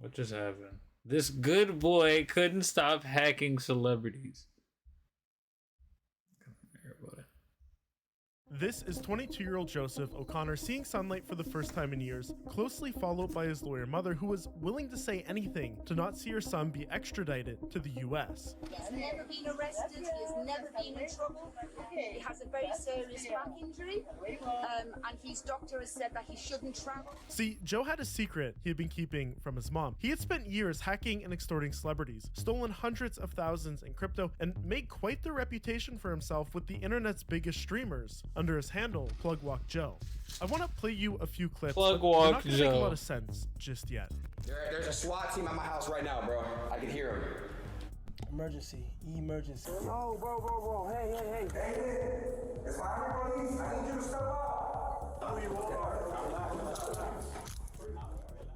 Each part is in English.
What just happened? This good boy couldn't stop hacking celebrities. This is 22-year-old Joseph O'Connor seeing sunlight for the first time in years, closely followed by his lawyer mother, who was willing to say anything to not see her son be extradited to the US. He's never been arrested, he's never been in trouble, he has a very serious back injury, and his doctor has said that he shouldn't travel. See, Joe had a secret he had been keeping from his mom. He had spent years hacking and extorting celebrities, stolen hundreds of thousands in crypto, and made quite the reputation for himself with the internet's biggest streamers under his handle, PlugWalkJoe. I want to play you a few clips, but they're not going to make a lot of sense just yet. There's a SWAT team at my house right now, bro. I can hear them. Emergency. Emergency. Oh, bro. Hey. It's my police. I need you to step up. Who you are?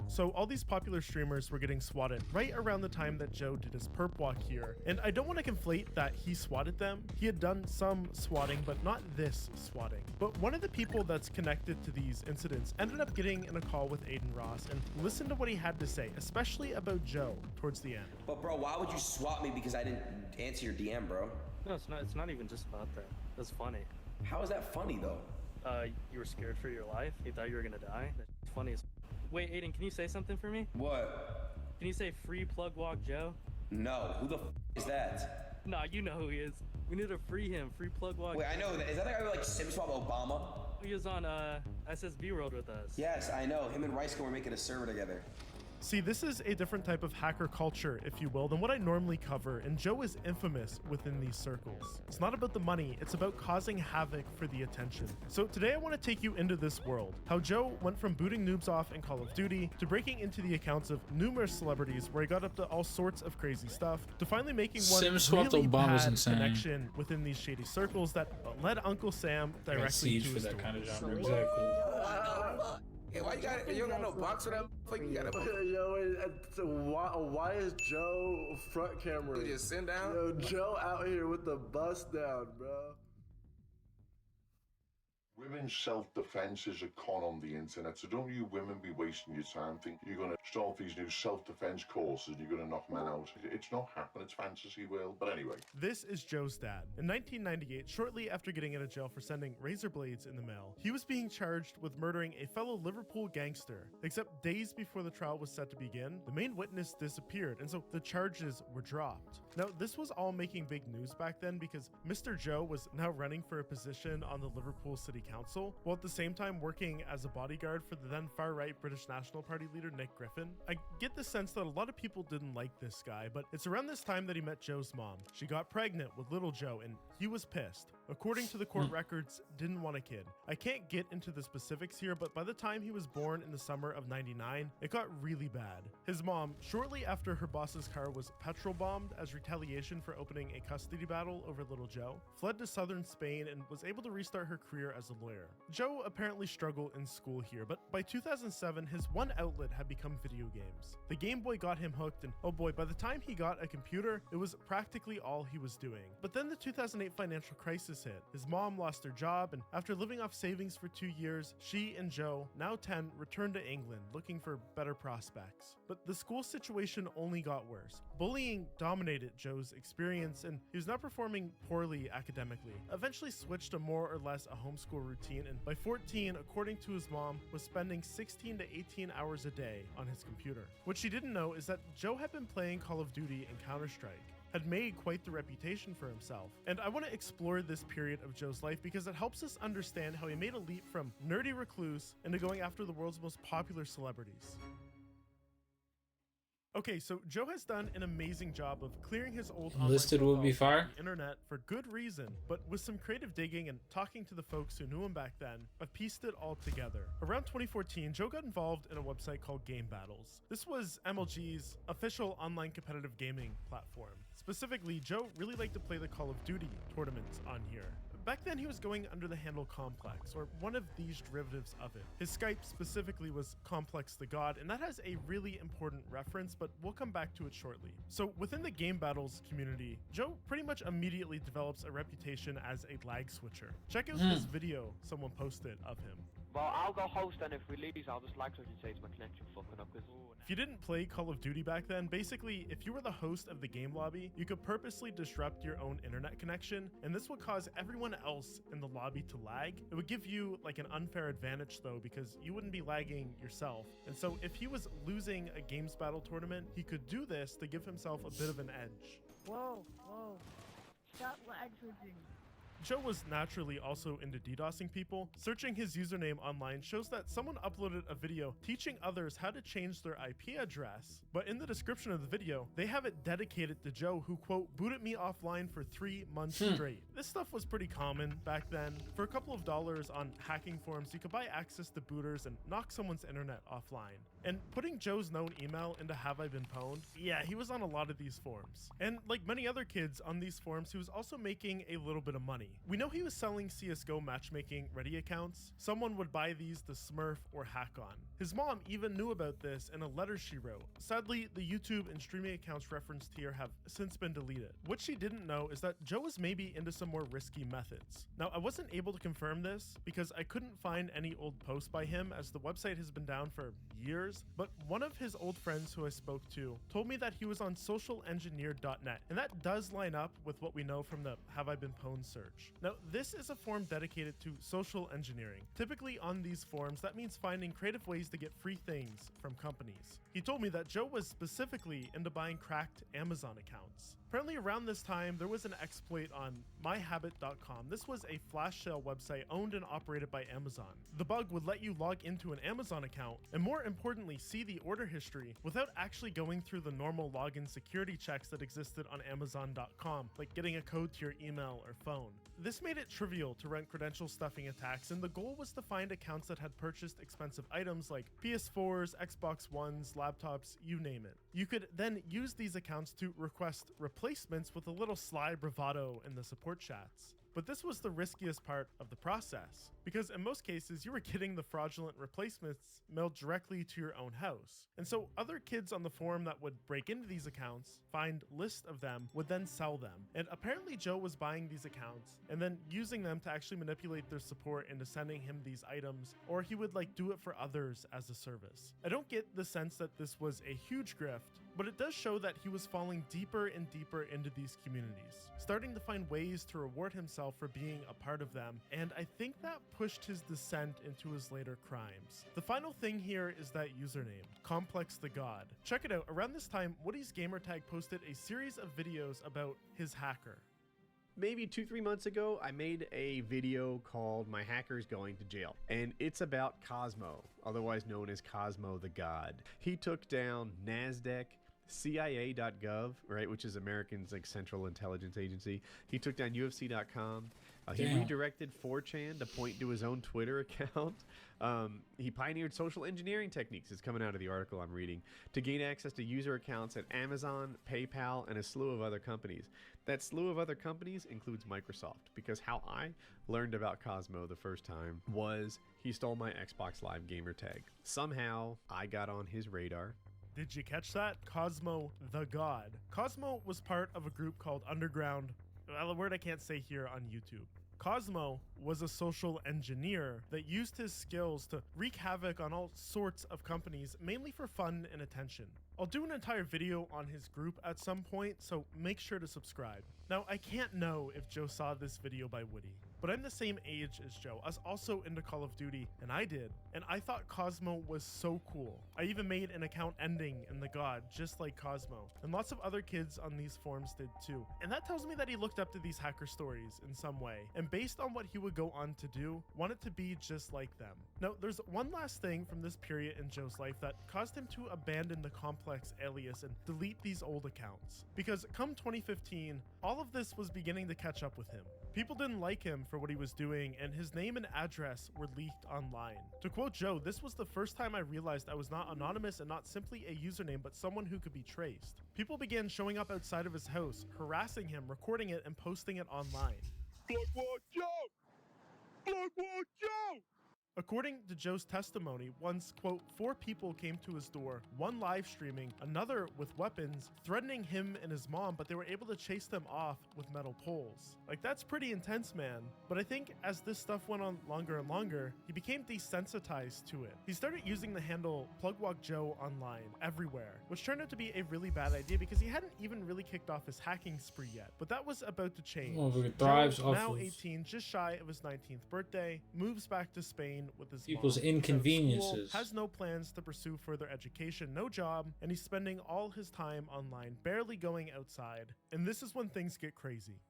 So all these popular streamers were getting swatted right around the time that Joe did his perp walk here. And I don't want to conflate that he swatted them. He had done some swatting, but not this swatting. But one of the people that's connected to these incidents ended up getting in a call with Aiden Ross and listened to what he had to say, especially about Joe towards the end. But bro, why would you swat me because I didn't answer your DM, bro? No, it's not even just about that. That's funny. How is that funny though? You were scared for your life. You thought you were gonna die. That's funny as. Wait, Aiden, can you say something for me? What? Can you say free PlugWalkJoe? No. Who the is that? Nah, you know who he is. We need to free him. Free PlugWalkJoe. Wait, I know that. Is that the guy who like sim swap Obama? He was on SSB World with us. Yes, I know. Him and Rice were making a server together. See, this is a different type of hacker culture, if you will, than what I normally cover, and Joe is infamous within these circles. It's not about the money, it's about causing havoc for the attention. So today I want to take you into this world, how Joe went from booting noobs off in Call of Duty, to breaking into the accounts of numerous celebrities where he got up to all sorts of crazy stuff, to finally making one really bad connection within these shady circles that led Uncle Sam directly to his door. Kind of genre, exactly. Hey, why you don't got no box for that? You got Why is Joe front camera? You just sit down? Yo, Joe out here with the bust down, bro. Women's self-defense is a con on the internet, so don't you women be wasting your time thinking you're going to start these new self-defense courses and you're going to knock men out. It's not happening, it's fantasy world, but anyway. This is Joe's dad. In 1998, shortly after getting out of jail for sending razor blades in the mail, he was being charged with murdering a fellow Liverpool gangster. Except days before the trial was set to begin, the main witness disappeared, and so the charges were dropped. Now, this was all making big news back then because Mr. Joe was now running for a position on the Liverpool City Council, while at the same time working as a bodyguard for the then far-right British National Party leader Nick Griffin. I get the sense that a lot of people didn't like this guy, but it's around this time that he met Joe's mom. She got pregnant with little Joe, and he was pissed. According to the court records, didn't want a kid. I can't get into the specifics here, but by the time he was born in the summer of '99, it got really bad. His mom, shortly after her boss's car was petrol bombed as retaliation for opening a custody battle over little Joe, fled to southern Spain and was able to restart her career as a lawyer. Joe apparently struggled in school here, but by 2007, his one outlet had become video games. The Game Boy got him hooked, and oh boy, by the time he got a computer, it was practically all he was doing. But then the 2008 financial crisis hit. His mom lost her job, and after living off savings for 2 years, she and Joe, now 10, returned to England looking for better prospects. But the school situation only got worse. Bullying dominated Joe's experience, and he was not performing poorly academically. Eventually switched to more or less a homeschool routine, and by 14, according to his mom, was spending 16 to 18 hours a day on his computer. What she didn't know is that Joe had been playing Call of Duty and Counter-Strike, had made quite the reputation for himself. And I want to explore this period of Joe's life because it helps us understand how he made a leap from nerdy recluse into going after the world's most popular celebrities. Okay, so Joe has done an amazing job of clearing his old Listed would be fire on the internet for good reason, but with some creative digging and talking to the folks who knew him back then, I've pieced it all together. Around 2014, Joe got involved in a website called Game Battles. This was MLG's official online competitive gaming platform. Specifically, Joe really liked to play the Call of Duty tournaments on here. Back then, he was going under the handle Complex, or one of these derivatives of it. His Skype specifically was Complex the God, and that has a really important reference, but we'll come back to it shortly. So within the Game Battles community, Joe pretty much immediately develops a reputation as a lag switcher. Check out this video someone posted of him. Well, I'll go host, and if we lose, I'll just lag switch and say it's my connection fucking up, because If you didn't play Call of Duty back then, basically, if you were the host of the game lobby, you could purposely disrupt your own internet connection, and this would cause everyone else in the lobby to lag. It would give you like an unfair advantage though, because you wouldn't be lagging yourself. And so if he was losing a games battle tournament, he could do this to give himself a bit of an edge. Whoa, whoa. Stop lag switching. Joe was naturally also into DDoSing people. Searching his username online shows that someone uploaded a video teaching others how to change their IP address. But in the description of the video, they have it dedicated to Joe, who, quote, booted me offline for 3 months straight. This stuff was pretty common back then. For a couple of dollars on hacking forums, you could buy access to booters and knock someone's internet offline. And putting Joe's known email into Have I Been Pwned? Yeah, he was on a lot of these forums. And like many other kids on these forums, he was also making a little bit of money. We know he was selling CSGO matchmaking ready accounts. Someone would buy these to smurf or hack on. His mom even knew about this in a letter she wrote. Sadly, the YouTube and streaming accounts referenced here have since been deleted. What she didn't know is that Joe was maybe into some more risky methods. Now, I wasn't able to confirm this because I couldn't find any old posts by him, as the website has been down for years, but one of his old friends who I spoke to told me that he was on socialengineer.net, and that does line up with what we know from the Have I Been Pwned search. Now, this is a forum dedicated to social engineering. Typically on these forums, that means finding creative ways to get free things from companies. He told me that Joe was specifically into buying cracked Amazon accounts. Apparently around this time, there was an exploit on myhabit.com. This was a flash sale website owned and operated by Amazon. The bug would let you log into an Amazon account and, more importantly, see the order history without actually going through the normal login security checks that existed on Amazon.com, like getting a code to your email or phone. This made it trivial to run credential stuffing attacks, and the goal was to find accounts that had purchased expensive items like PS4s, Xbox Ones, laptops, you name it. You could then use these accounts to request replacements with a little sly bravado in the support chats. But this was the riskiest part of the process, because in most cases you were getting the fraudulent replacements mailed directly to your own house. And so other kids on the forum that would break into these accounts, find lists of them, would then sell them. And apparently Joe was buying these accounts and then using them to actually manipulate their support into sending him these items, or he would like do it for others as a service. I don't get the sense that this was a huge grift, but it does show that he was falling deeper and deeper into these communities, starting to find ways to reward himself for being a part of them, and I think that pushed his descent into his later crimes. The final thing here is that username, Complex the God. Check it out. Around this time, Woody's gamertag posted a series of videos about his hacker. Maybe 2-3 months ago, I made a video called My Hacker's Going to Jail, and it's about Cosmo, otherwise known as Cosmo the God. He took down NASDAQ, CIA.gov, right, which is American's like Central Intelligence Agency. He took down UFC.com. He redirected 4chan to point to his own Twitter account. He pioneered social engineering techniques, it's coming out of the article I'm reading, to gain access to user accounts at Amazon, PayPal, and a slew of other companies. That slew of other companies includes Microsoft, because how I learned about Cosmo the first time was he stole my Xbox Live gamer tag. Somehow, I got on his radar. Did you catch that? Cosmo the God. Cosmo was part of a group called Underground, a word I can't say here on YouTube. Cosmo was a social engineer that used his skills to wreak havoc on all sorts of companies, mainly for fun and attention. I'll do an entire video on his group at some point, so make sure to subscribe. Now, I can't know if Joe saw this video by Woody, but I'm the same age as Joe. I was also into Call of Duty, and I did, and I thought Cosmo was so cool. I even made an account ending in the God, just like Cosmo, and lots of other kids on these forums did too. And that tells me that he looked up to these hacker stories in some way, and based on what he would go on to do, wanted to be just like them. Now, there's one last thing from this period in Joe's life that caused him to abandon the Complex alias and delete these old accounts. Because come 2015, all of this was beginning to catch up with him. People didn't like him for what he was doing, and his name and address were leaked online. To quote Joe, "This was the first time I realized I was not anonymous and not simply a username, but someone who could be traced." People began showing up outside of his house, harassing him, recording it, and posting it online. PlugWalkJoe! PlugWalkJoe! According to Joe's testimony, once, quote, 4 people came to his door, one live streaming, another with weapons, threatening him and his mom, but they were able to chase them off with metal poles. Like, that's pretty intense, man. But I think as this stuff went on longer and longer, he became desensitized to it. He started using the handle PlugWalkJoe online everywhere, which turned out to be a really bad idea because he hadn't even really kicked off his hacking spree yet. But that was about to change. Joe, now 18, just shy of his 19th birthday, moves back to Spain with his people's mom, inconveniences. school, has no plans to pursue further education, no job, and he's spending all his time online, barely going outside. And this is when things get crazy.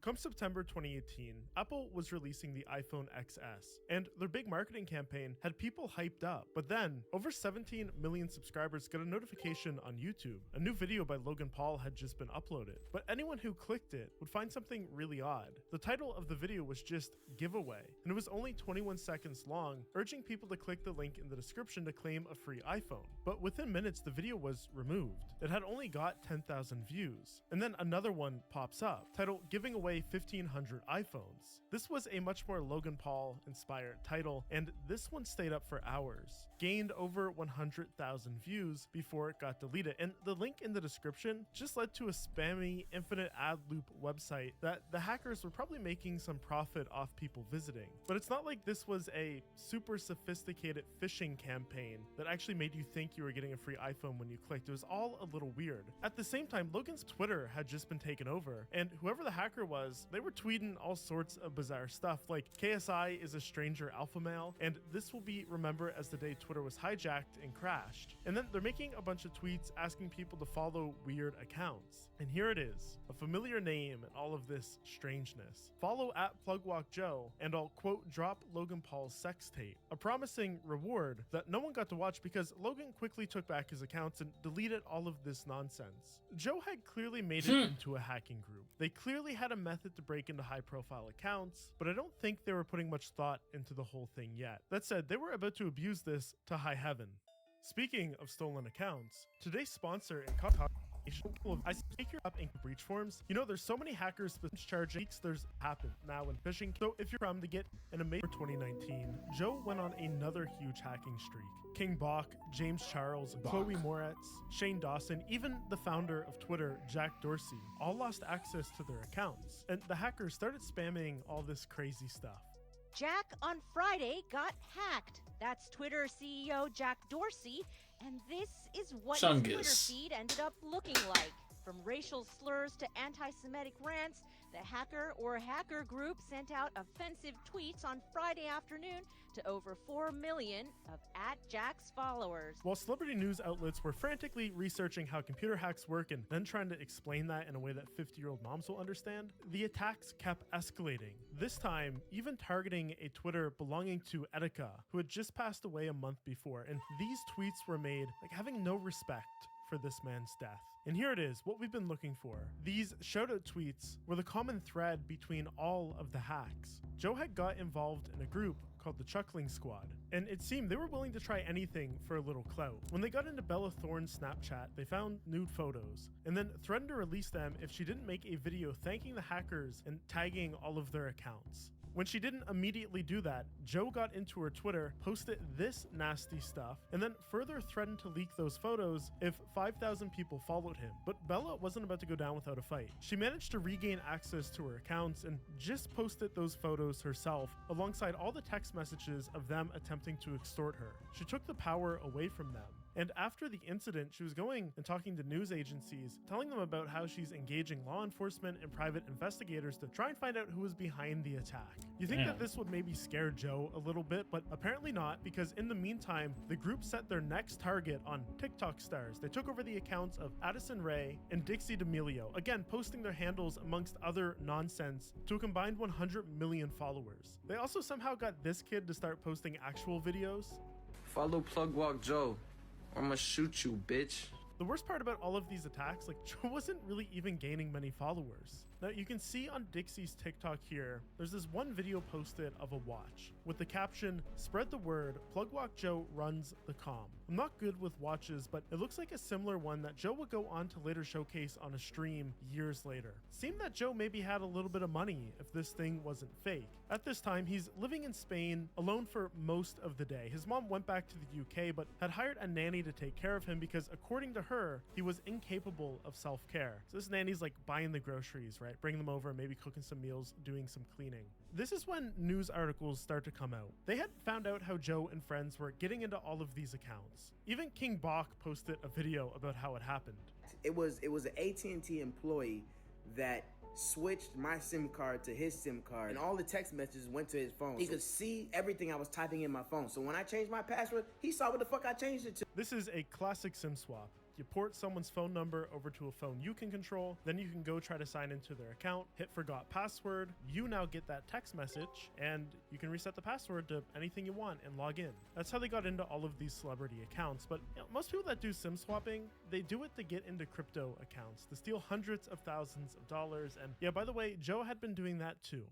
Come September 2018, Apple was releasing the iPhone XS, and their big marketing campaign had people hyped up. But then, over 17 million subscribers got a notification on YouTube. A new video by Logan Paul had just been uploaded, but anyone who clicked it would find something really odd. The title of the video was just giveaway, and it was only 21 seconds long, urging people to click the link in the description to claim a free iPhone. But within minutes, the video was removed. It had only got 10,000 views. And then another one pops up, titled Giving Away 1,500 iPhones. This was a much more Logan Paul inspired title, and this one stayed up for hours, gained over 100,000 views before it got deleted. And the link in the description just led to a spammy infinite ad loop website that the hackers were probably making some profit off people visiting. But it's not like this was a super sophisticated phishing campaign that actually made you think you were getting a free iPhone when you clicked. It was all a little weird. At the same time, Logan's Twitter had just been taken over, and whoever the hacker was, they were tweeting all sorts of bizarre stuff like KSI is a stranger alpha male, and this will be remembered as the day Twitter was hijacked and crashed. And then they're making a bunch of tweets asking people to follow weird accounts. And here it is, a familiar name and all of this strangeness. Follow at PlugWalkJoe, and I'll, quote, drop Logan Paul's sex tape. A promising reward that no one got to watch because Logan quickly took back his accounts and deleted all of this nonsense. Joe had clearly made it into a hacking group. They clearly had a method to break into high-profile accounts, but I don't think they were putting much thought into the whole thing yet. That said, they were about to abuse this to high heaven. Speaking of stolen accounts, today's sponsor in I speak your up in breach forms. You know, there's so many hackers charging leaks there's happened now in phishing. So if you're from to get an amazing 2019, Joe went on another huge hacking streak. King Bach, James Charles, Chloe Moretz, Shane Dawson, even the founder of Twitter, Jack Dorsey, all lost access to their accounts. And the hackers started spamming all this crazy stuff. Jack on Friday got hacked. That's Twitter CEO Jack Dorsey, and this is what his Twitter feed ended up looking like. From racial slurs to anti-Semitic rants, the hacker or hacker group sent out offensive tweets on Friday afternoon to over 4 million of @Jack's followers. While celebrity news outlets were frantically researching how computer hacks work and then trying to explain that in a way that 50-year-old moms will understand, the attacks kept escalating. This time, even targeting a Twitter belonging to Etika, who had just passed away a month before, and these tweets were made like having no respect for this man's death. And here it is, what we've been looking for. These shoutout tweets were the common thread between all of the hacks. Joe had got involved in a group called the Chuckling Squad, and it seemed they were willing to try anything for a little clout. When they got into Bella Thorne's Snapchat, they found nude photos, and then threatened to release them if she didn't make a video thanking the hackers and tagging all of their accounts. When she didn't immediately do that, Joe got into her Twitter, posted this nasty stuff, and then further threatened to leak those photos if 5,000 people followed him. But Bella wasn't about to go down without a fight. She managed to regain access to her accounts and just posted those photos herself, alongside all the text messages of them attempting to extort her. She took the power away from them. And after the incident, she was going and talking to news agencies, telling them about how she's engaging law enforcement and private investigators to try and find out who was behind the attack. You think that this would maybe scare Joe a little bit, but apparently not, because in the meantime, the group set their next target on TikTok stars. They took over the accounts of Addison Rae and Dixie D'Amelio, again posting their handles amongst other nonsense to a combined 100 million followers. They also somehow got this kid to start posting actual videos. Follow PlugWalkJoe. I'ma shoot you, bitch. The worst part about all of these attacks, like, Joe wasn't really even gaining many followers. Now you can see on Dixie's TikTok here, there's this one video posted of a watch with the caption, "Spread the word, PlugWalkJoe runs the comm." I'm not good with watches, but it looks like a similar one that Joe would go on to later showcase on a stream years later. Seemed that Joe maybe had a little bit of money if this thing wasn't fake. At this time, he's living in Spain alone for most of the day. His mom went back to the UK, but had hired a nanny to take care of him because according to her, he was incapable of self-care. So this nanny's like buying the groceries, right? Bringing them over, maybe cooking some meals, doing some cleaning. This is when news articles start to come out. They had found out how Joe and friends were getting into all of these accounts. Even King Bach posted a video about how it happened. It was an AT&T employee that switched my SIM card to his SIM card, and all the text messages went to his phone. He could see everything I was typing in my phone. So when I changed my password, he saw what the fuck I changed it to. This is a classic SIM swap. You port someone's phone number over to a phone you can control, then you can go try to sign into their account, hit forgot password, you now get that text message, and you can reset the password to anything you want and log in. That's how they got into all of these celebrity accounts, but most people that do SIM swapping, they do it to get into crypto accounts, to steal hundreds of thousands of dollars, and yeah, by the way, Joe had been doing that too.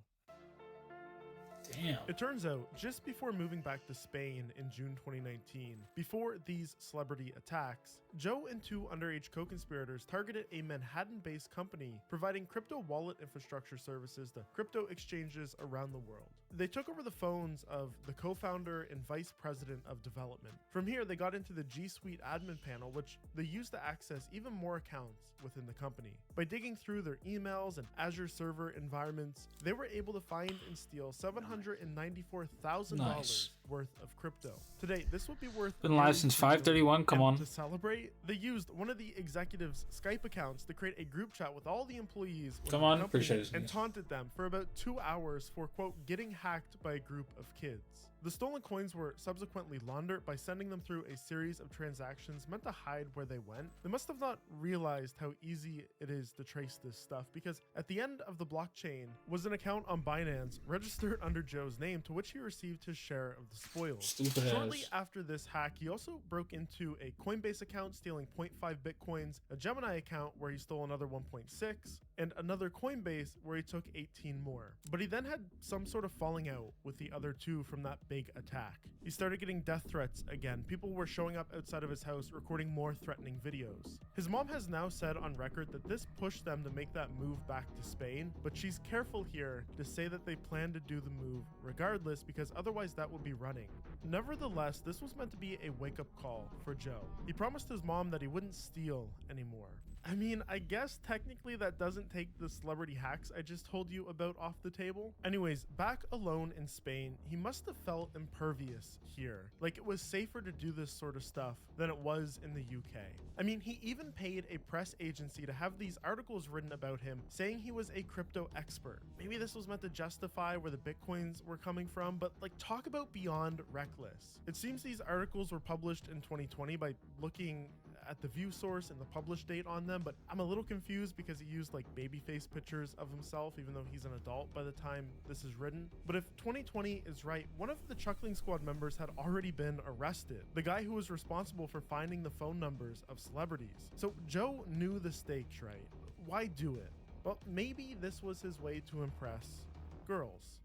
Damn. It turns out, just before moving back to Spain in June 2019, before these celebrity attacks, Joe and two underage co-conspirators targeted a Manhattan-based company providing crypto wallet infrastructure services to crypto exchanges around the world. They took over the phones of the co-founder and vice president of development. From here, they got into the G Suite admin panel, which they used to access even more accounts within the company. By digging through their emails and Azure server environments, they were able to find and steal $794,000 worth of crypto. Today, this would be worth Been live since 5:31. Come on. To celebrate, they used one of the executives' Skype accounts to create a group chat with all the employees Come on, appreciate it. and taunted them for about 2 hours for, quote, getting hacked by a group of kids. The stolen coins were subsequently laundered by sending them through a series of transactions meant to hide where they went. They must have not realized how easy it is to trace this stuff, because at the end of the blockchain was an account on Binance registered under Joe's name, to which he received his share of the spoils. Shortly after this hack, he also broke into a Coinbase account, stealing 0.5 Bitcoins, a Gemini account where he stole another 1.6, and another Coinbase where he took 18 more. But he then had some sort of falling out with the other two from that big attack. He started getting death threats again. People were showing up outside of his house recording more threatening videos. His mom has now said on record that this pushed them to make that move back to Spain, but she's careful here to say that they plan to do the move regardless, because otherwise that would be running. Nevertheless, this was meant to be a wake-up call for Joe. He promised his mom that he wouldn't steal anymore. I mean, I guess technically that doesn't take the celebrity hacks I just told you about off the table. Anyways, back alone in Spain, he must have felt impervious here. Like it was safer to do this sort of stuff than it was in the UK. I mean, he even paid a press agency to have these articles written about him saying he was a crypto expert. Maybe this was meant to justify where the Bitcoins were coming from, but like, talk about beyond reckless. It seems these articles were published in 2020 by looking at the view source and the publish date on them, but I'm a little confused because he used like babyface pictures of himself, even though he's an adult by the time this is written. But if 2020 is right, one of the Chuckling Squad members had already been arrested, the guy who was responsible for finding the phone numbers of celebrities. So Joe knew the stakes, right? Why do it? Well, maybe this was his way to impress girls.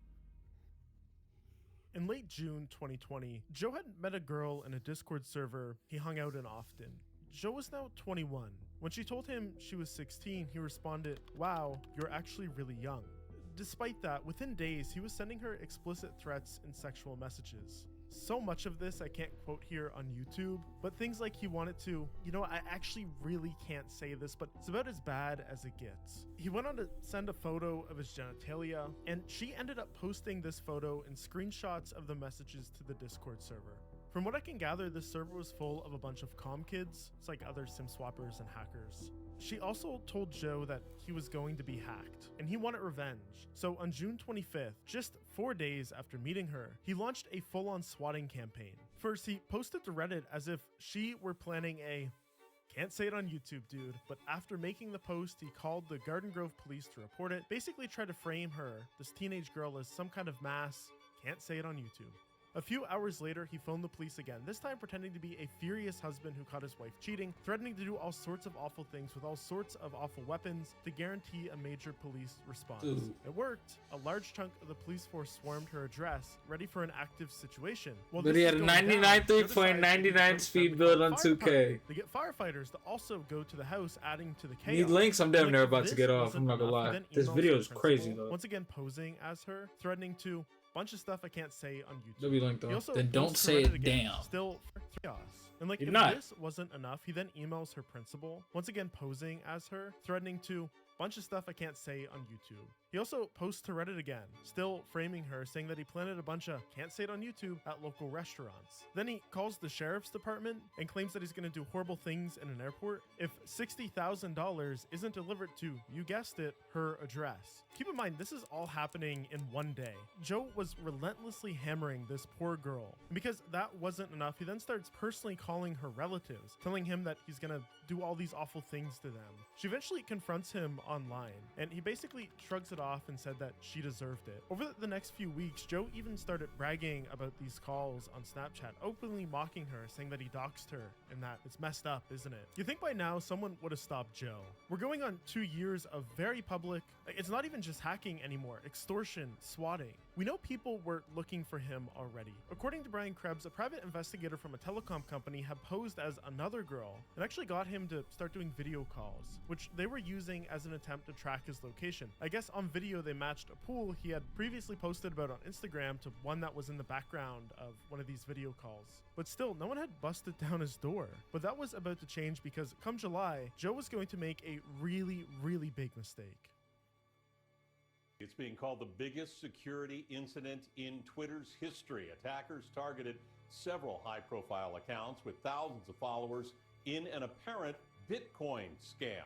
In late June 2020, Joe had met a girl in a Discord server he hung out in often. Joe was now 21. When she told him she was 16, he responded, "Wow, you're actually really young." Despite that, within days, he was sending her explicit threats and sexual messages. So much of this I can't quote here on YouTube, but things like he wanted to, I actually really can't say this, but it's about as bad as it gets. He went on to send a photo of his genitalia, and she ended up posting this photo and screenshots of the messages to the Discord server. From what I can gather, this server was full of a bunch of comm kids. It's like other sim swappers and hackers. She also told Joe that he was going to be hacked, and he wanted revenge. So on June 25th, just 4 days after meeting her, he launched a full-on swatting campaign. First, he posted to Reddit as if she were planning a can't say it on YouTube, dude, but after making the post, he called the Garden Grove police to report it, basically tried to frame her, this teenage girl, as some kind of mass, can't say it on YouTube. A few hours later, he phoned the police again, this time pretending to be a furious husband who caught his wife cheating, threatening to do all sorts of awful things with all sorts of awful weapons to guarantee a major police response. It worked. A large chunk of the police force swarmed her address, ready for an active situation. But he had a 99.99 speed build on 2K. They get firefighters to also go to the house, adding to the chaos. Need links? I'm damn near about to get off. I'm not gonna lie. This video is crazy though. Once again, posing as her, threatening to bunch of stuff I can't say on YouTube. They'll be linked though. Then don't say it down. Still chaos. And like, You're if not. this wasn't enough, he then emails her principal, once again posing as her, threatening to bunch of stuff I can't say on YouTube. He also posts to Reddit again, still framing her, saying that he planted a bunch of can't say it on YouTube at local restaurants. Then he calls the sheriff's department and claims that he's going to do horrible things in an airport if $60,000 isn't delivered to, you guessed it, her address. Keep in mind, this is all happening in one day. Joe was relentlessly hammering this poor girl. And because that wasn't enough, he then starts personally calling her relatives, telling him that he's going to do all these awful things to them. She eventually confronts him online, and he basically shrugs it off and said that she deserved it. Over the next few weeks, Joe even started bragging about these calls on Snapchat, openly mocking her, saying that he doxed her and that it's messed up, isn't it? You think by now someone would have stopped Joe. We're going on 2 years of very public, it's not even just hacking anymore, extortion, swatting. We know people were looking for him already. According to Brian Krebs, a private investigator from a telecom company had posed as another girl and actually got him to start doing video calls, which they were using as an attempt to track his location. I guess on video they matched a pool he had previously posted about on Instagram to one that was in the background of one of these video calls. But still, no one had busted down his door. But that was about to change because come July, Joe was going to make a really, really big mistake. It's being called the biggest security incident in Twitter's history. Attackers targeted several high-profile accounts with thousands of followers in an apparent Bitcoin scam.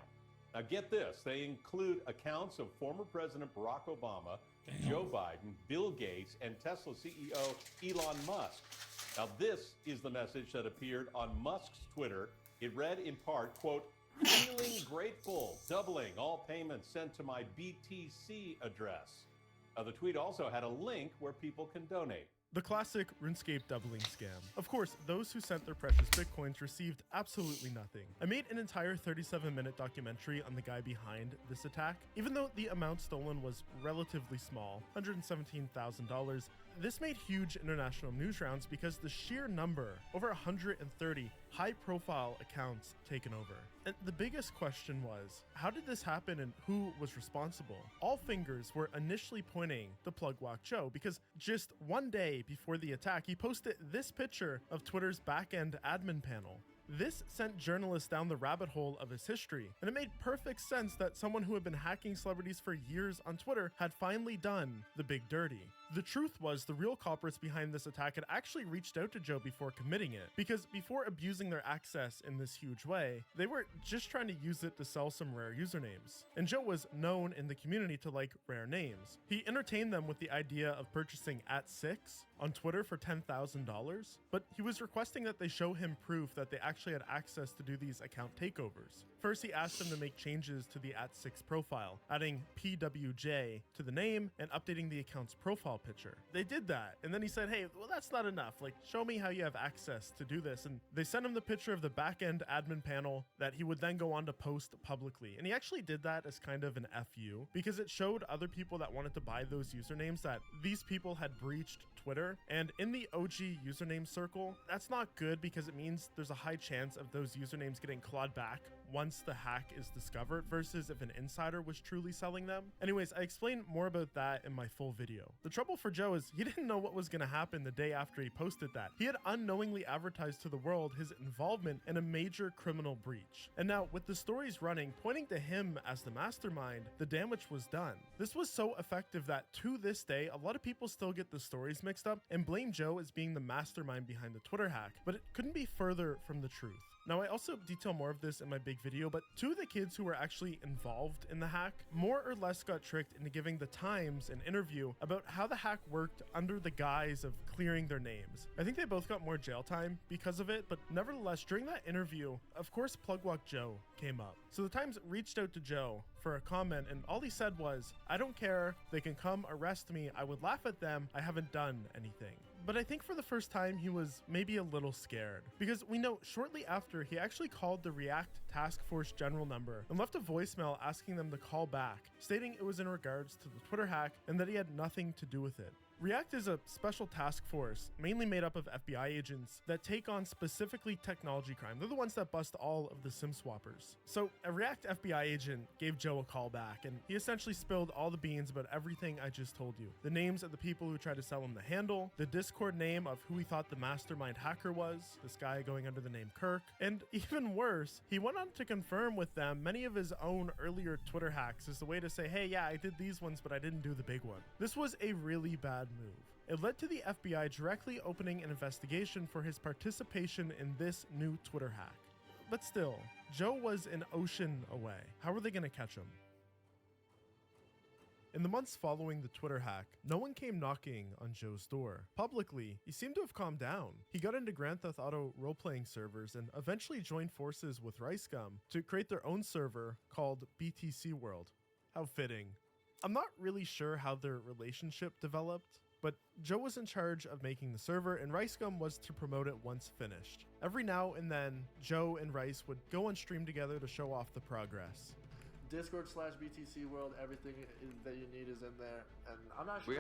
Now get this, they include accounts of former President Barack Obama, Joe Biden, Bill Gates, and Tesla CEO Elon Musk. Now this is the message that appeared on Musk's Twitter. It read in part, quote, "Feeling grateful, doubling all payments sent to my BTC address." The tweet also had a link where people can donate. The classic RuneScape doubling scam. Of course, those who sent their precious bitcoins received absolutely nothing. I made an entire 37-minute documentary on the guy behind this attack. Even though the amount stolen was relatively small, $117,000, this made huge international news rounds because the sheer number, over 130 high-profile accounts taken over. And the biggest question was, how did this happen and who was responsible? All fingers were initially pointing to PlugWalkJoe because just one day before the attack, he posted this picture of Twitter's back-end admin panel. This sent journalists down the rabbit hole of his history, and it made perfect sense that someone who had been hacking celebrities for years on Twitter had finally done the big dirty. The truth was, the real culprits behind this attack had actually reached out to Joe before committing it, because before abusing their access in this huge way, they were just trying to use it to sell some rare usernames. And Joe was known in the community to like rare names. He entertained them with the idea of purchasing @6 on Twitter for $10,000, but he was requesting that they show him proof that they actually had access to do these account takeovers. First, he asked them to make changes to the @6 profile, adding PWJ to the name and updating the account's profile picture. They did that, and then he said, hey, well, that's not enough. Like, show me how you have access to do this. And they sent him the picture of the back-end admin panel that he would then go on to post publicly. And he actually did that as kind of an FU, because it showed other people that wanted to buy those usernames that these people had breached Twitter. And in the OG username circle, that's not good because it means there's a high chance of those usernames getting clawed back once the hack is discovered versus if an insider was truly selling them. Anyways, I explained more about that in my full video. The trouble for Joe is he didn't know what was going to happen the day after he posted that. He had unknowingly advertised to the world his involvement in a major criminal breach. And now with the stories running, pointing to him as the mastermind, the damage was done. This was so effective that to this day, a lot of people still get the stories mixed up and blame Joe as being the mastermind behind the Twitter hack, but it couldn't be further from the truth. Now, I also detail more of this in my big video, but two of the kids who were actually involved in the hack more or less got tricked into giving the Times an interview about how the hack worked under the guise of clearing their names. I think they both got more jail time because of it, but nevertheless, during that interview, of course, PlugWalkJoe came up. So the Times reached out to Joe for a comment, and all he said was, I don't care, they can come arrest me, I would laugh at them, I haven't done anything. But I think for the first time he was maybe a little scared, because we know shortly after he actually called the React Task Force General number and left a voicemail asking them to call back, stating it was in regards to the Twitter hack and that he had nothing to do with it. React is a special task force, mainly made up of FBI agents that take on specifically technology crime. They're the ones that bust all of the SIM swappers. So a React FBI agent gave Joe a call back, and he essentially spilled all the beans about everything I just told you. The names of the people who tried to sell him the handle, the Discord name of who he thought the mastermind hacker was, this guy going under the name Kirk, and even worse, he went on to confirm with them many of his own earlier Twitter hacks as a way to say, hey, yeah, I did these ones, but I didn't do the big one. This was a really bad move. It led to the FBI directly opening an investigation for his participation in this new Twitter hack. But still, Joe was an ocean away. How were they going to catch him? In the months following the Twitter hack, no one came knocking on Joe's door. Publicly, he seemed to have calmed down. He got into Grand Theft Auto role-playing servers and eventually joined forces with RiceGum to create their own server called BTC World. How fitting. I'm not really sure how their relationship developed, but Joe was in charge of making the server and RiceGum was to promote it once finished. Every now and then, Joe and Rice would go on stream together to show off the progress. Discord/BTC World, everything that you need is in there, and I'm not sure.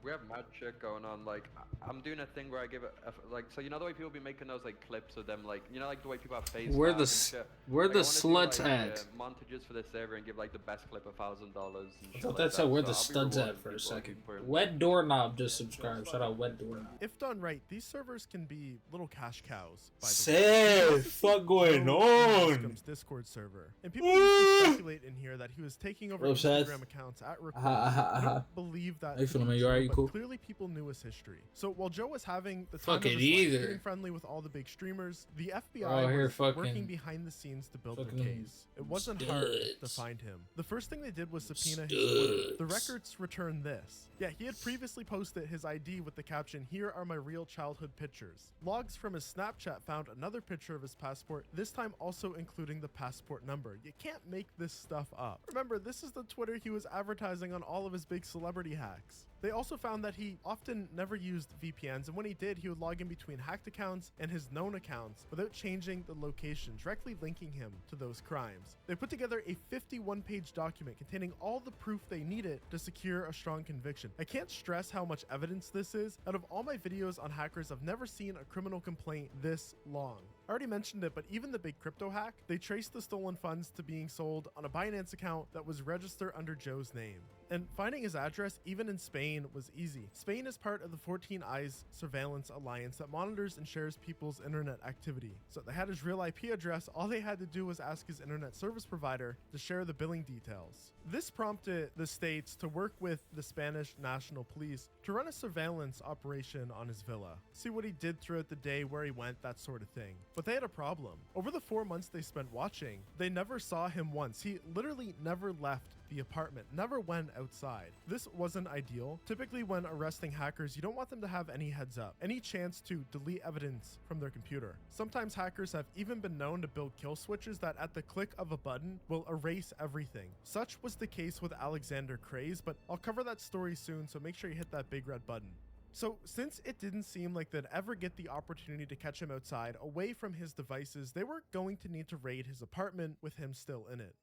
We have mad shit going on. Like, I'm doing a thing where I give it like, so you know the way people be making those like clips of them, like, you know, like the way people have face. Where the sluts at? Montages for this server and give like the best clip $1,000. I thought that's how where the studs at for a second. Wet Doorknob just subscribed. Shout out Wet Doorknob. If done right, these servers can be little cash cows. Say, fuck going on? Discord server, and people used to speculate in here that he was taking over Instagram accounts at request. I don't believe that. You alright? You cool? Clearly, people knew his history. So while Joe was having the time Fuck of it his life, either. getting friendly with all the big streamers, the FBI was working behind the scenes to build their case. It wasn't hard to find him. The first thing they did was subpoena his Twitter. The records returned this. Yeah, he had previously posted his ID with the caption, "Here are my real childhood pictures." Logs from his Snapchat found another picture of his passport, this time also including the passport number. You can't make this stuff up. Remember, this is the Twitter he was advertising on all of his big celebrity hacks. They also found that he often never used VPNs, and when he did, he would log in between hacked accounts and his known accounts without changing the location, directly linking him to those crimes. They put together a 51-page document containing all the proof they needed to secure a strong conviction. I can't stress how much evidence this is. Out of all my videos on hackers, I've never seen a criminal complaint this long. I already mentioned it, but even the big crypto hack, they traced the stolen funds to being sold on a Binance account that was registered under Joe's name. And finding his address, even in Spain, was easy. Spain is part of the 14 Eyes surveillance alliance that monitors and shares people's internet activity. So they had his real IP address, all they had to do was ask his internet service provider to share the billing details. This prompted the states to work with the Spanish National Police to run a surveillance operation on his villa. See what he did throughout the day, where he went, that sort of thing. But they had a problem. Over the 4 months they spent watching, they never saw him once. He literally never left the apartment, never went outside. This wasn't ideal. Typically when arresting hackers, you don't want them to have any heads up, any chance to delete evidence from their computer. Sometimes hackers have even been known to build kill switches that at the click of a button will erase everything. Such was the case with Alexander Craze, but I'll cover that story soon, so make sure you hit that big red button. So since it didn't seem like they'd ever get the opportunity to catch him outside, away from his devices, they were going to need to raid his apartment with him still in it.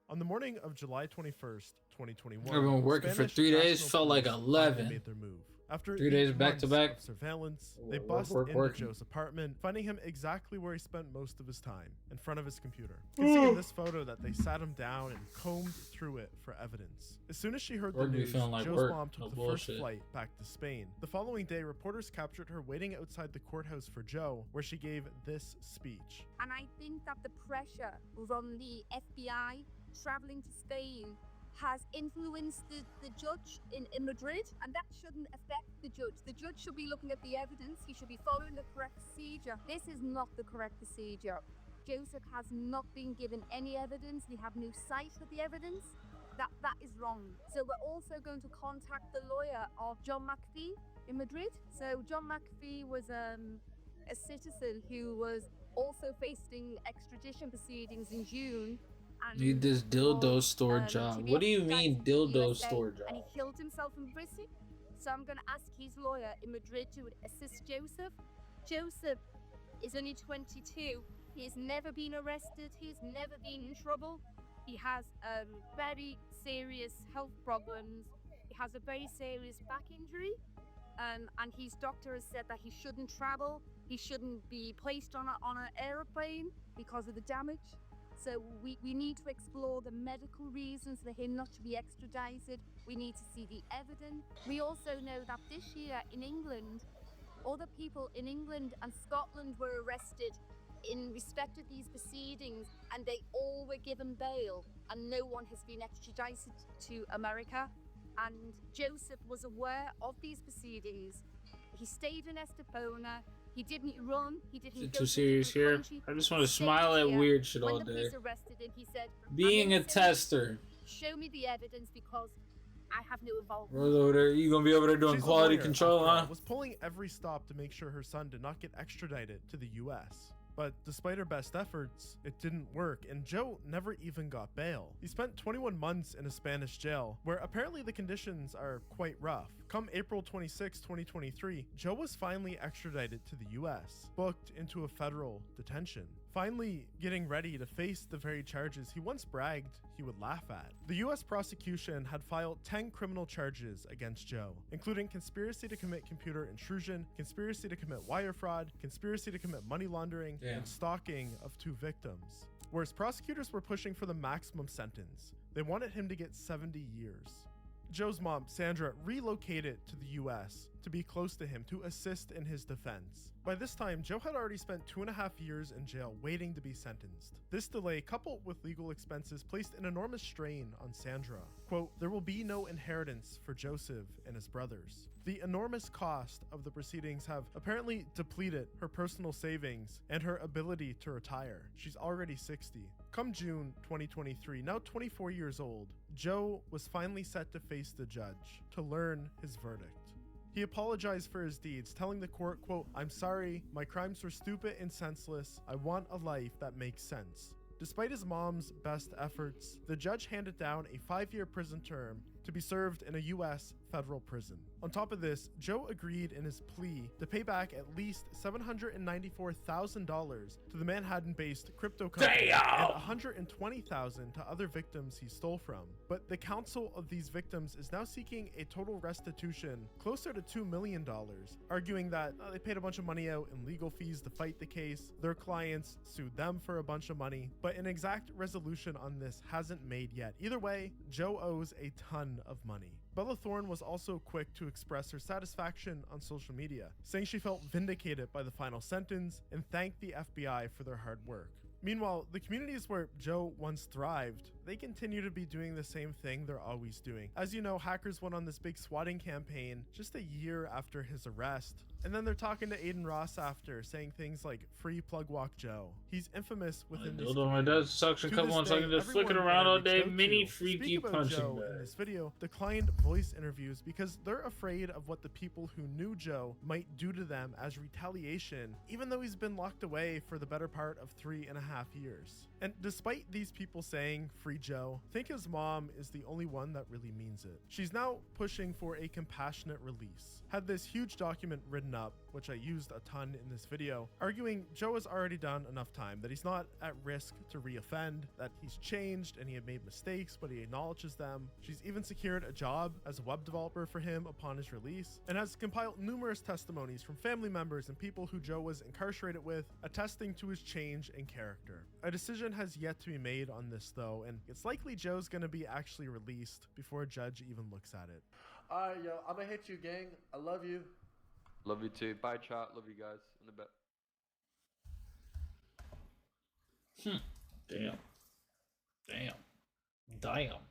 On the morning of July 21st, 2021, I've been working for 3 days, felt like 11. Made their move. After 3 days back to back surveillance, they bust into Joe's apartment, finding him exactly where he spent most of his time, in front of his computer. You can see in this photo that they sat him down and combed through it for evidence. As soon as she heard the news, Joe's mom took the first flight back to Spain. The following day, reporters captured her waiting outside the courthouse for Joe, where she gave this speech. And I think that the pressure from the FBI traveling to Spain has influenced the judge in Madrid, and that shouldn't affect the judge. The judge should be looking at the evidence. He should be following the correct procedure. This is not the correct procedure. Joseph has not been given any evidence. We have no sight of the evidence. That is wrong. So we're also going to contact the lawyer of John McPhee in Madrid. So John McPhee was a citizen who was also facing extradition proceedings in June. Need this dildo store job. What do you mean dildo store job? And he killed himself in prison. So I'm going to ask his lawyer in Madrid to assist Joseph. Joseph is only 22. He has never been arrested. He's never been in trouble. He has very serious health problems. He has a very serious back injury. And his doctor has said that he shouldn't travel. He shouldn't be placed on an airplane because of the damage. So we need to explore the medical reasons for him not to be extradited. We need to see the evidence. We also know that this year in England, other people in England and Scotland were arrested in respect of these proceedings, and they all were given bail, and no one has been extradited to America. And Joseph was aware of these proceedings. He stayed in Estepona. He didn't run. He didn't go Too serious here. I just want to smile at weird shit all day. Arrested him, he said, Being a tester. Show me the evidence because I have no involvement. Rose over there. You gonna be over there doing She's quality a lawyer, control, huh? Was pulling every stop to make sure her son did not get extradited to the US. But despite her best efforts, it didn't work, and Joe never even got bail. He spent 21 months in a Spanish jail, where apparently the conditions are quite rough. Come April 26, 2023, Joe was finally extradited to the US, booked into a federal detention, finally getting ready to face the very charges he once bragged he would laugh at. The US prosecution had filed 10 criminal charges against Joe, including conspiracy to commit computer intrusion, conspiracy to commit wire fraud, conspiracy to commit money laundering, and stalking of 2 victims. Whereas prosecutors were pushing for the maximum sentence. They wanted him to get 70 years. Joe's mom, Sandra, relocated to the US to be close to him to assist in his defense. By this time, Joe had already spent 2.5 years in jail waiting to be sentenced. This delay, coupled with legal expenses, placed an enormous strain on Sandra. Quote, there will be no inheritance for Joseph and his brothers. The enormous cost of the proceedings have apparently depleted her personal savings and her ability to retire. She's already 60. Come June 2023, now 24 years old, Joe was finally set to face the judge to learn his verdict. He apologized for his deeds, telling the court, quote, I'm sorry, my crimes were stupid and senseless. I want a life that makes sense. Despite his mom's best efforts, the judge handed down a 5-year prison term to be served in a US federal prison. On top of this, Joe agreed in his plea to pay back at least $794,000 to the Manhattan-based crypto company and $120,000 to other victims he stole from. But the counsel of these victims is now seeking a total restitution closer to $2 million, arguing that they paid a bunch of money out in legal fees to fight the case, their clients sued them for a bunch of money, but an exact resolution on this hasn't made yet. Either way, Joe owes a ton of money. Bella Thorne was also quick to express her satisfaction on social media, saying she felt vindicated by the final sentence and thanked the FBI for their hard work. Meanwhile, the communities where Joe once thrived, they continue to be doing the same thing they're always doing. As you know, hackers went on this big swatting campaign just a year after his arrest, and then they're talking to Aiden Ross after, saying things like free PlugWalkJoe. He's infamous within this my dad's suction cup once I can just flick it around all day. Mini freaky punching Joe bag. in this video declined voice interviews because they're afraid of what the people who knew Joe might do to them as retaliation, even though he's been locked away for the better part of 3.5 years. And despite these people saying free Joe, I think his mom is the only one that really means it. She's now pushing for a compassionate release. Had this huge document written up, which I used a ton in this video, arguing Joe has already done enough time, that he's not at risk to reoffend, that he's changed and he had made mistakes, but he acknowledges them. She's even secured a job as a web developer for him upon his release, and has compiled numerous testimonies from family members and people who Joe was incarcerated with, attesting to his change in character. A decision has yet to be made on this though, and it's likely Joe's gonna be actually released before a judge even looks at it. Alright, yo, I'm gonna hit you, gang. I love you. Love you too. Bye, chat. Love you guys. In a bit. Damn. Damn.